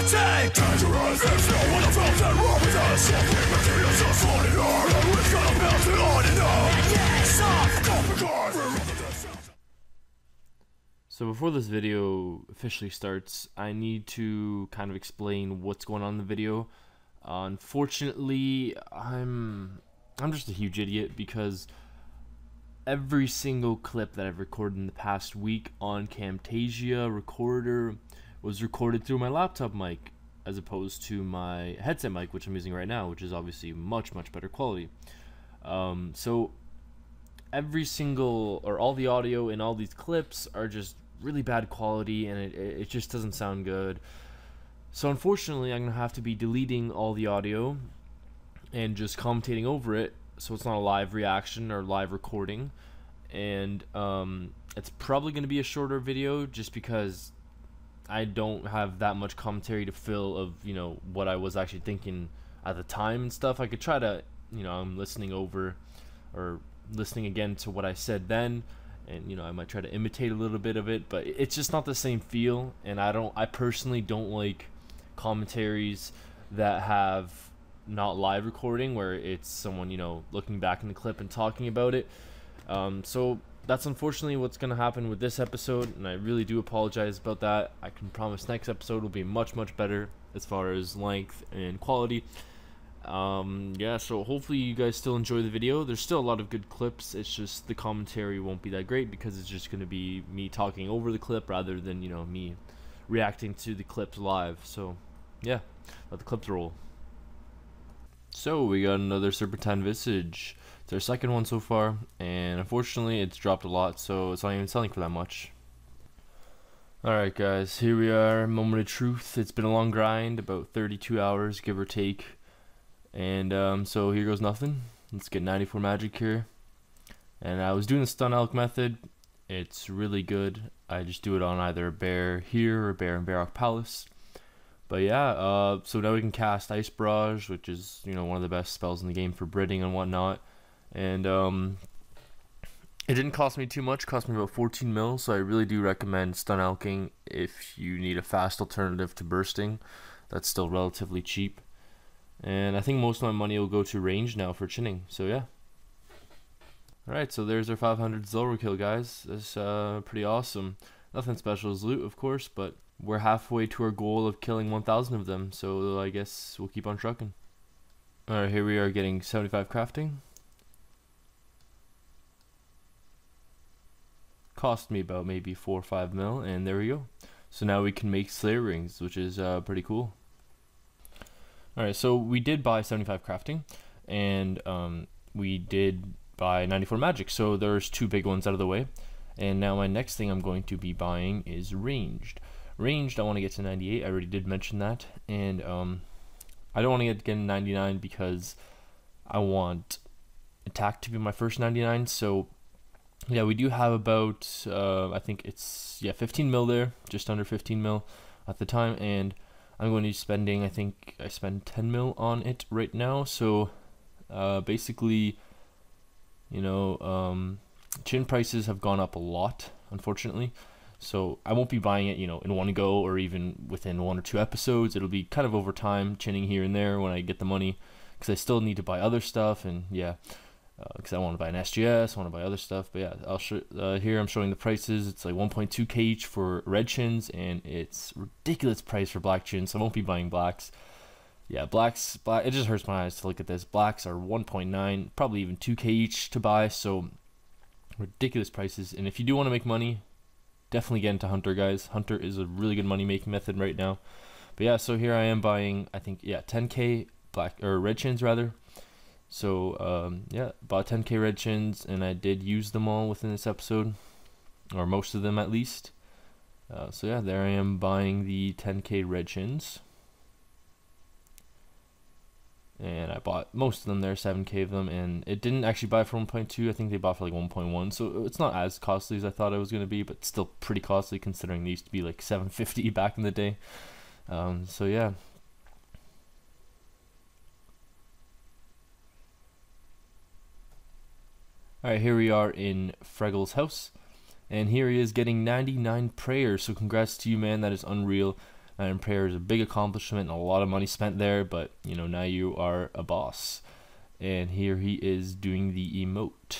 take dangerous if you wanna feel that wrong with us. Something materials are falling hard, and we've gotta build it on and up. Yes, off, go because we're on the death. So before this video officially starts, I need to kind of explain what's going on in the video. Unfortunately, I'm just a huge idiot because every single clip that I've recorded in the past week on Camtasia Recorder was recorded through my laptop mic as opposed to my headset mic, which I'm using right now, which is obviously much better quality. So every single, or all the audio in all these clips are just really bad quality, and it just doesn't sound good. So unfortunately, I'm gonna have to be deleting all the audio and just commentating over it, so it's not a live reaction or live recording. And it's probably gonna be a shorter video just because I don't have that much commentary to fill of, you know, what I was actually thinking at the time and stuff. I could try to, you know, I'm listening over or listening again to what I said then, and, you know, I might try to imitate a little bit of it, but it's just not the same feel. And I personally don't like commentaries that have not live recording, where it's someone, you know, looking back in the clip and talking about it. So that's unfortunately what's going to happen with this episode, and I really do apologize about that. I can promise next episode will be much better as far as length and quality. Yeah, so hopefully you guys still enjoy the video. There's still a lot of good clips. It's just the commentary won't be that great because it's just going to be me talking over the clip rather than, you know, me reacting to the clips live. So yeah, let the clips roll. So we got another Serpentine Visage. It's our second one so far, and unfortunately it's dropped a lot, so it's not even selling for that much. Alright guys, here we are, moment of truth. It's been a long grind, about 32 hours give or take. And so here goes nothing. Let's get 94 magic here. And I was doing the stun elk method. It's really good. I just do it on either a bear here or a bear in Barrock Palace. But yeah, so now we can cast Ice Barrage, which is, you know, one of the best spells in the game for Bridding and whatnot. And it didn't cost me too much. It cost me about 14 mil, so I really do recommend stun elking if you need a fast alternative to bursting. That's still relatively cheap. And I think most of my money will go to range now for chinning, so yeah. Alright, so there's our 500 Zulrah kill, guys. That's pretty awesome. Nothing special as loot, of course, but we're halfway to our goal of killing 1,000 of them, so I guess we'll keep on trucking. Alright, here we are getting 75 crafting. Cost me about maybe 4 or 5 mil, and there we go. So now we can make Slayer rings, which is pretty cool. Alright, so we did buy 75 crafting, and we did buy 94 magic, so there's 2 big ones out of the way. And now my next thing I'm going to be buying is ranged. Ranged, I want to get to 98, I already did mention that, and I don't want to get 99 because I want attack to be my first 99, so yeah, we do have about, I think it's, yeah, 15 mil there, just under 15 mil at the time, and I'm going to be spending, I think I spend 10 mil on it right now. So basically, you know, chin prices have gone up a lot, unfortunately. So I won't be buying it, you know, in one go or even within 1 or 2 episodes. It'll be kind of over time, chinning here and there when I get the money, because I still need to buy other stuff, and yeah, because I want to buy an SGS, I want to buy other stuff. But yeah, I'll show here I'm showing the prices. It's like 1.2k each for red chins, and it's ridiculous price for black chins, so I won't be buying blacks. Yeah, black, it just hurts my eyes to look at this. Blacks are 1.9, probably even 2k each to buy, so ridiculous prices. And if you do want to make money, definitely get into Hunter, guys. Hunter is a really good money making method right now. But yeah, so here I am buying, I think, yeah, 10k black, or red chins rather. So yeah, bought 10k red chins, and I did use them all within this episode, or most of them at least. So yeah, there I am buying the 10k red chins, and I bought most of them there, 7k of them, and it didn't actually buy for 1.2. I think they bought for like 1.1, so it's not as costly as I thought it was going to be, but still pretty costly considering they used to be like 750 back in the day. So yeah. Alright, here we are in Freggle's house, and here he is getting 99 prayers, so congrats to you, man. That is unreal. and prayer is a big accomplishment and a lot of money spent there, but you know, now you are a boss. And here he is doing the emote,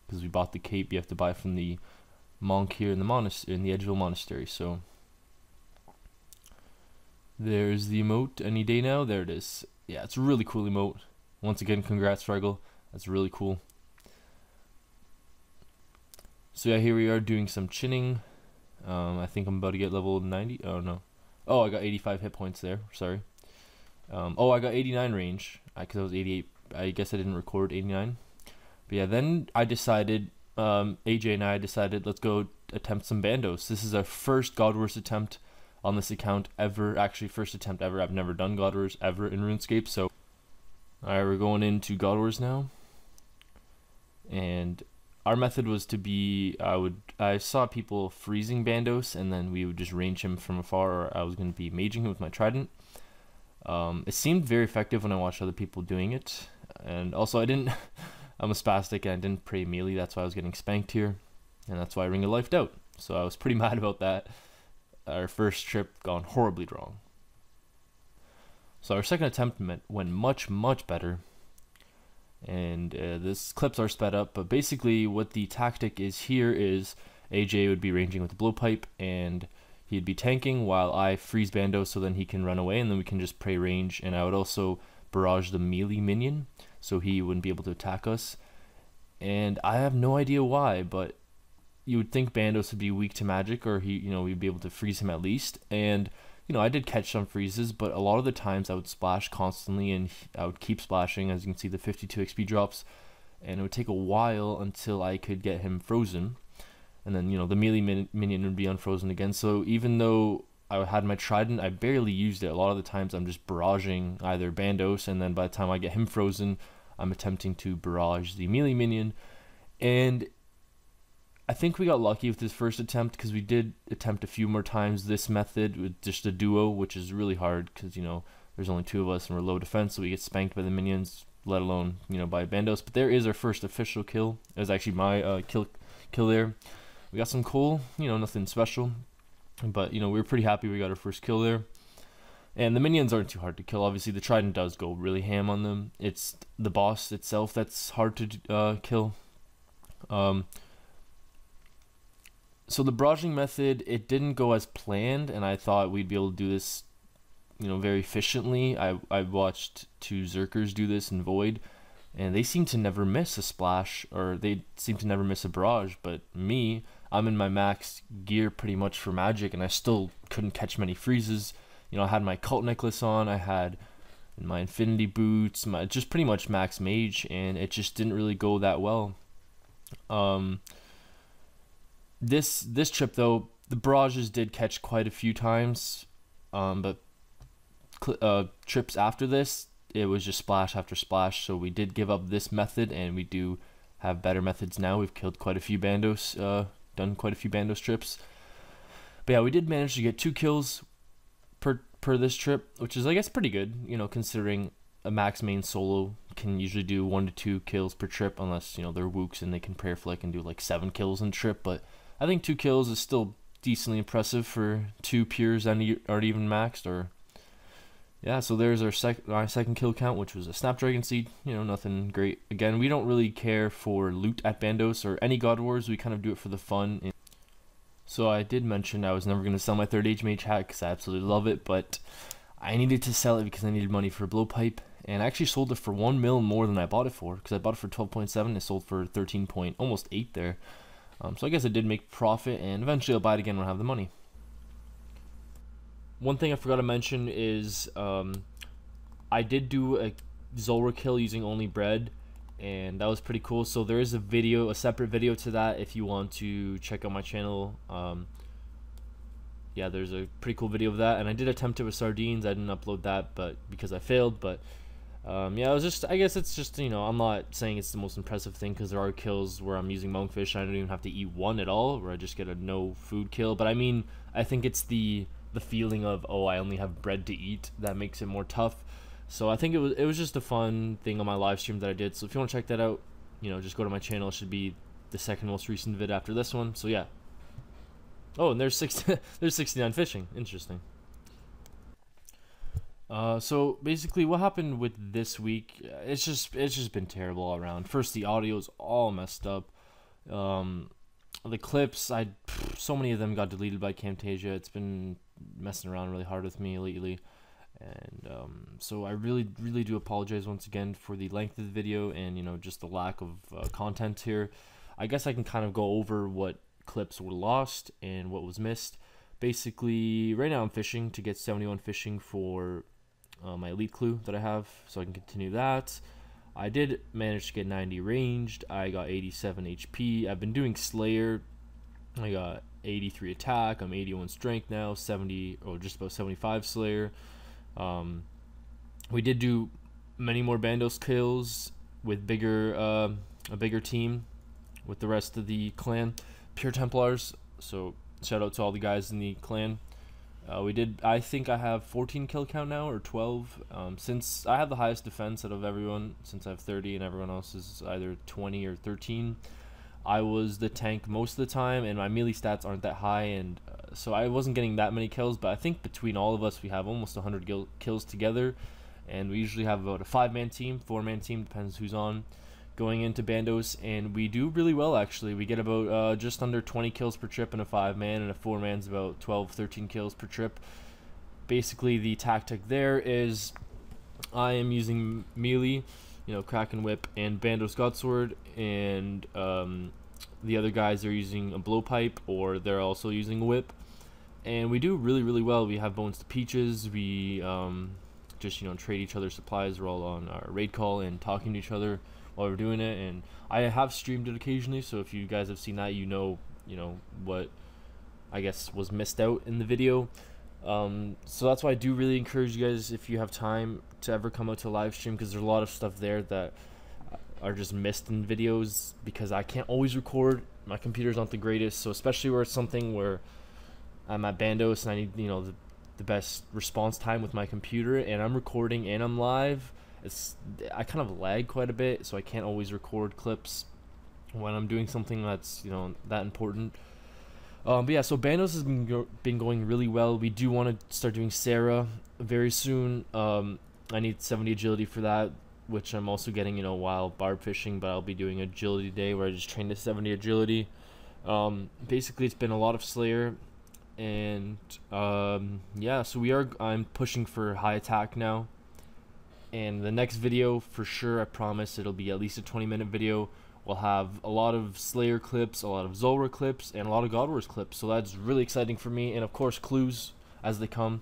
because we bought the cape. You have to buy from the monk here in the Edgeville Monastery. So there's the emote. Any day now. There it is. Yeah, it's a really cool emote. Once again, congrats, Fraggle. That's really cool. So yeah, here we are doing some chinning. I think I'm about to get level 90. Oh no. Oh, I got 85 hit points there. Sorry. Oh, I got 89 range. Because I was 88. I guess I didn't record 89. But yeah, then I decided, AJ and I decided, let's go attempt some bandos. This is our first God Wars attempt on this account ever. Actually, first attempt ever. I've never done God Wars ever in RuneScape. So, alright, we're going into God Wars now. And our method was to be, I saw people freezing bandos, and then we would just range him from afar, or I was going to be maging him with my trident. It seemed very effective when I watched other people doing it. And also, I'm a spastic and I didn't pray melee. That's why I was getting spanked here. And that's why I ring a lifed out. So I was pretty mad about that. Our first trip gone horribly wrong. So our second attempt went much, much better. And this clips are sped up. But basically what the tactic is here is AJ would be ranging with the blowpipe, and he'd be tanking while I freeze Bando, so then he can run away, and then we can just pray range. And I would also barrage the melee minion, so he wouldn't be able to attack us. And I have no idea why, but you would think Bandos would be weak to magic, or we'd be able to freeze him at least. And I did catch some freezes, but a lot of the times I would splash constantly, and I would keep splashing. As you can see, the 52 XP drops, and it would take a while until I could get him frozen. And then, the melee minion would be unfrozen again. So even though I had my trident, I barely used it. A lot of the times I'm just barraging either Bandos, and then by the time I get him frozen, I'm attempting to barrage the melee minion. And I think we got lucky with this first attempt, because we did attempt a few more times this method with just a duo, which is really hard because, there's only two of us and we're low defense, so we get spanked by the minions, let alone, by Bandos. But there is our first official kill. It was actually my kill there. We got some coal, nothing special. But, we were pretty happy we got our first kill there. And the minions aren't too hard to kill. Obviously, the trident does go really ham on them. It's the boss itself that's hard to kill. So the barraging method, it didn't go as planned, and I thought we'd be able to do this, very efficiently. I watched two Zerkers do this in Void, and they seem to never miss a splash, or they seem to never miss a barrage. But me, I'm in my max gear pretty much for magic, and I still couldn't catch many freezes. I had my cult necklace on, I had my infinity boots, just pretty much max mage, and it just didn't really go that well. This trip though, the barrages did catch quite a few times, but trips after this, it was just splash after splash. So we did give up this method, and we do have better methods now. We've killed quite a few Bandos, done quite a few Bandos trips. But yeah, we did manage to get 2 kills per this trip, which is, I guess, pretty good, considering a max main solo can usually do 1 to 2 kills per trip, unless, they're wooks and they can prayer flick and do like 7 kills in a trip. But I think 2 kills is still decently impressive for 2 pures that aren't even maxed. Or yeah, so there's our second kill count, which was a Snapdragon Seed. Nothing great. Again, we don't really care for loot at Bandos or any God Wars. We kind of do it for the fun. So I did mention I was never going to sell my 3rd Age Mage hat, because I absolutely love it, but I needed to sell it because I needed money for a blowpipe. And I actually sold it for 1 mil more than I bought it for, because I bought it for 12.7. It sold for 13 point, almost 8 there. So I guess I did make profit, and eventually I'll buy it again when I have the money. One thing I forgot to mention is I did do a Zulrah kill using only bread, and that was pretty cool. So there is a separate video to that if you want to check out my channel. Yeah, there's a pretty cool video of that, and I did attempt it with sardines. I didn't upload that, but because I failed. But yeah, I guess it's just, I'm not saying it's the most impressive thing, because there are kills where I'm using monkfish and I don't even have to eat one at all, where I just get a no food kill. But I mean, I think it's the feeling of, oh, I only have bread to eat, that makes it more tough. So I think it was just a fun thing on my live stream that I did. So if you want to check that out, just go to my channel. It should be the second most recent vid after this one. So yeah, Oh, and there's there's 69 fishing. Interesting. So basically what happened with this week, it's just been terrible all around. First, the audio's all messed up. The clips, so many of them got deleted by Camtasia. It's been messing around really hard with me lately. And so I really do apologize once again for the length of the video and, you know, just the lack of content here. I guess I can kind of go over what clips were lost and what was missed. Basically, right now I'm fishing to get 71 fishing for my elite clue that I have, so I can continue that. I did manage to get 90 ranged. I got 87 HP. I've been doing Slayer. I got 83 attack. I'm 81 strength now. 70 or just about 75 Slayer. We did do many more Bandos kills with a bigger team with the rest of the clan, Pure Templars. So shout out to all the guys in the clan. I think I have 14 kill count now, or 12. Since I have the highest defense out of everyone, since I have 30 and everyone else is either 20 or 13, I was the tank most of the time, and my melee stats aren't that high, and so I wasn't getting that many kills. But I think between all of us, we have almost 100 kills together, and we usually have about a 5-man team, 4-man team, depends who's on, going into Bandos, and we do really well actually. We get about just under 20 kills per trip in a 5-man, and a 4-man's about 12-13 kills per trip. Basically, the tactic there is I am using melee, you know, Kraken Whip and Bandos godsword, and the other guys are using a blowpipe, or they're also using a whip, and we do really well. We have bones to peaches. We just, you know, trade each other supplies. We're all on our raid call and talking to each other while we're doing it, and I have streamed it occasionally, so if you guys have seen that, you know what I guess was missed out in the video. So that's why I do really encourage you guys, if you have time, to ever come out to a live stream, because there's a lot of stuff there that are just missed in videos because I can't always record. My computer's not the greatest, so especially where it's something where I'm at Bandos and I need, you know, the best response time with my computer, and I'm recording and I'm live, I kind of lag quite a bit, so I can't always record clips when I'm doing something that's, you know, that important. But yeah, so Bandos has been going really well. We do want to start doing Sarah very soon. I need 70 agility for that, which I'm also getting, you know, while barb fishing, but I'll be doing agility day where I just train to 70 agility. Basically, it's been a lot of Slayer, and yeah, so I'm pushing for high attack now. And the next video, for sure, I promise it'll be at least a 20-minute video. We'll have a lot of Slayer clips, a lot of Zulrah clips, and a lot of God Wars clips. So that's really exciting for me. And of course, clues as they come.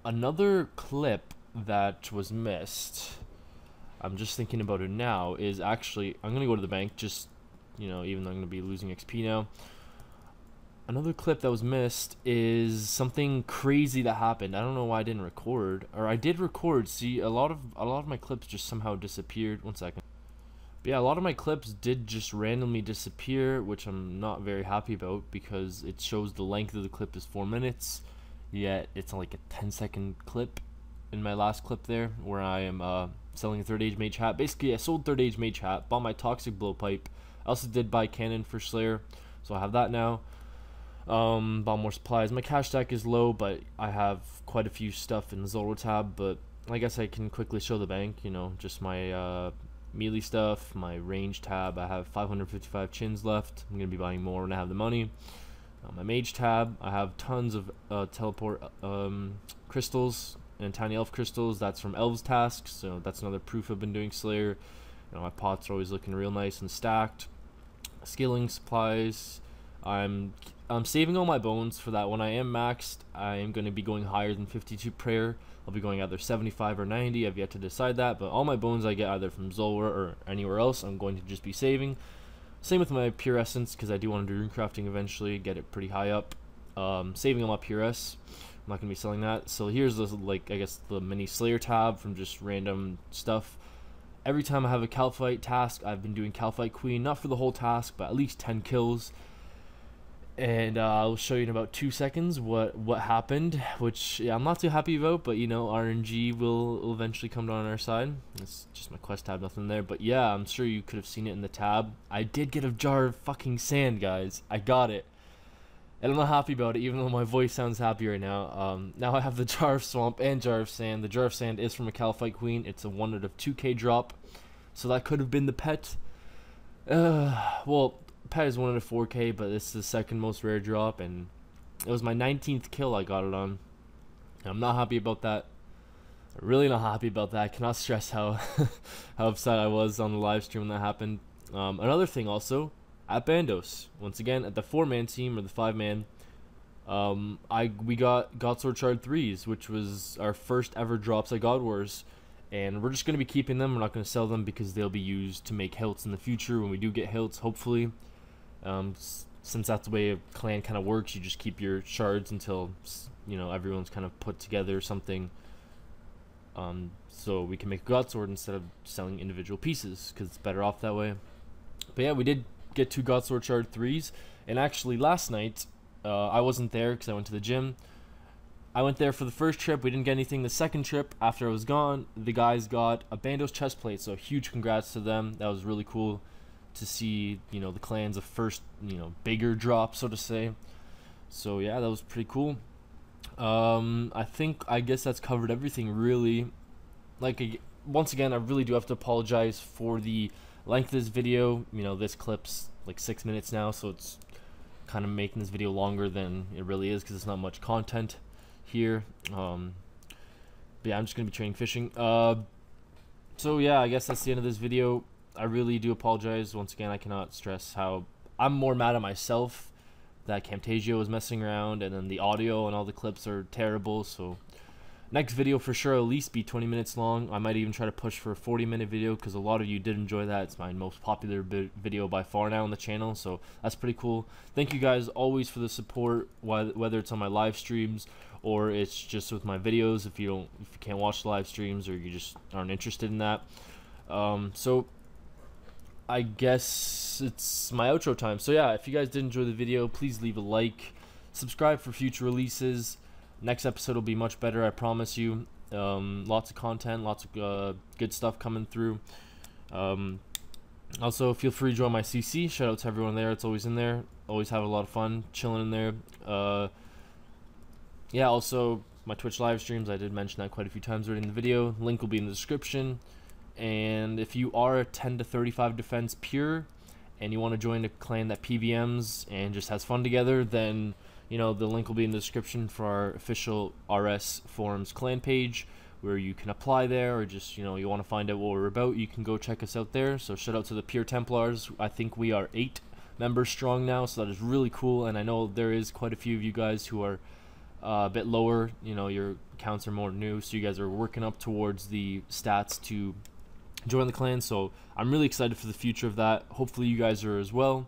Another clip that was missed, I'm just thinking about it now, is actually, I'm going to go to the bank, just, you know, even though I'm going to be losing XP now. Another clip that was missed is something crazy that happened. I don't know why I didn't record, or I did record. See, a lot of my clips just somehow disappeared. 1 second. But yeah, a lot of my clips did just randomly disappear, which I'm not very happy about, because it shows the length of the clip is 4 minutes, yet it's like a 10-second clip in my last clip there, where I am selling a 3rd Age Mage hat. Basically, I sold 3rd Age Mage hat, bought my Toxic Blowpipe. I also did buy Cannon for Slayer, so I have that now. Bought more supplies. My cash stack is low, but I have quite a few stuff in the Zulrah tab, but I guess I can quickly show the bank, you know, just my melee stuff, my range tab. I have 555 chins left. I'm going to be buying more when I have the money. My mage tab, I have tons of teleport crystals and tiny elf crystals. That's from elves tasks, so that's another proof I've been doing Slayer. You know, my pots are always looking real nice and stacked. Skilling supplies, I'm saving all my bones for that. When I am maxed, I am going to be going higher than 52 prayer. I'll be going either 75 or 90. I've yet to decide that, but all my bones I get either from Zulrah or anywhere else, I'm going to just be saving. Same with my pure essence, because I do want to do rune crafting eventually, get it pretty high up. Saving all my pure s. I'm not going to be selling that. So here's the, like, I guess the mini Slayer tab from just random stuff. Every time I have a Cal fight task, I've been doing Cal fight Queen, not for the whole task, but at least 10 kills. and I'll show you in about 2 seconds what happened, which yeah, I'm not too happy about, but you know, RNG will eventually come down on our side. It's just my quest tab, nothing there, but yeah, I'm sure you could have seen it in the tab. I did get a jar of fucking sand, guys. I got it, and I'm not happy about it, even though my voice sounds happy right now. Now I have the jar of swamp and jar of sand. The jar of sand is from a Calphite Queen. It's a 1 out of 2k drop, so that could have been the pet. Well, pet is 1 out of 4k, but this is the second most rare drop, and it was my 19th kill I got it on. I'm not happy about that. Really not happy about that. I cannot stress how how upset I was on the live stream when that happened. Another thing also, at Bandos, once again at the 4-man team, or the 5-man, we got godsword shard 3s, which was our first ever drops at God Wars. And we're just going to be keeping them. We're not going to sell them because they'll be used to make hilts in the future when we do get hilts, hopefully. Since that's the way a clan kind of works, you just keep your shards until, you know, everyone's kind of put together something. So we can make a godsword instead of selling individual pieces, because it's better off that way. But yeah, we did get 2 godsword shard 3s. And actually last night, I wasn't there because I went to the gym. I went there for the first trip. We didn't get anything the second trip. After I was gone, the guys got a Bandos chest plate, so huge congrats to them. That was really cool to see, you know, the clans of first, you know, bigger drop, so to say. So yeah, that was pretty cool. I guess that's covered everything, really. Like, once again, I really do have to apologize for the length of this video. You know, this clip's like 6 minutes now, so it's kind of making this video longer than it really is because it's not much content here. But yeah, I'm just gonna be training fishing. So yeah, I guess that's the end of this video. I really do apologize. Once again, I cannot stress how I'm more mad at myself that Camtasia was messing around, and then the audio and all the clips are terrible. So next video for sure will at least be 20 minutes long. I might even try to push for a 40-minute video because a lot of you did enjoy that. It's my most popular video by far now on the channel, so that's pretty cool. Thank you guys always for the support, whether it's on my live streams or it's just with my videos. If you can't watch the live streams or you just aren't interested in that, so I guess it's my outro time. So yeah, if you guys did enjoy the video, please leave a like, subscribe for future releases. Next episode will be much better, I promise you. Lots of content, lots of good stuff coming through. Also, feel free to join my CC. Shout out to everyone there. It's always in there. Always have a lot of fun chilling in there. Yeah, also my Twitch live streams. I did mention that quite a few times already in the video. Link will be in the description. And if you are a 10 to 35 defense pure and you want to join a clan that PVMs and just has fun together, then you know, the link will be in the description for our official RS forums clan page, where you can apply there, or just, you know, you want to find out what we're about, you can go check us out there. So shout out to the Pure Templars. I think we are 8 members strong now, so that is really cool. And I know there is quite a few of you guys who are a bit lower, you know, your accounts are more new, so you guys are working up towards the stats to join the clan. So I'm really excited for the future of that. Hopefully you guys are as well.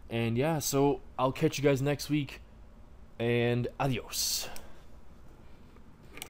And yeah, so I'll catch you guys next week, and adios.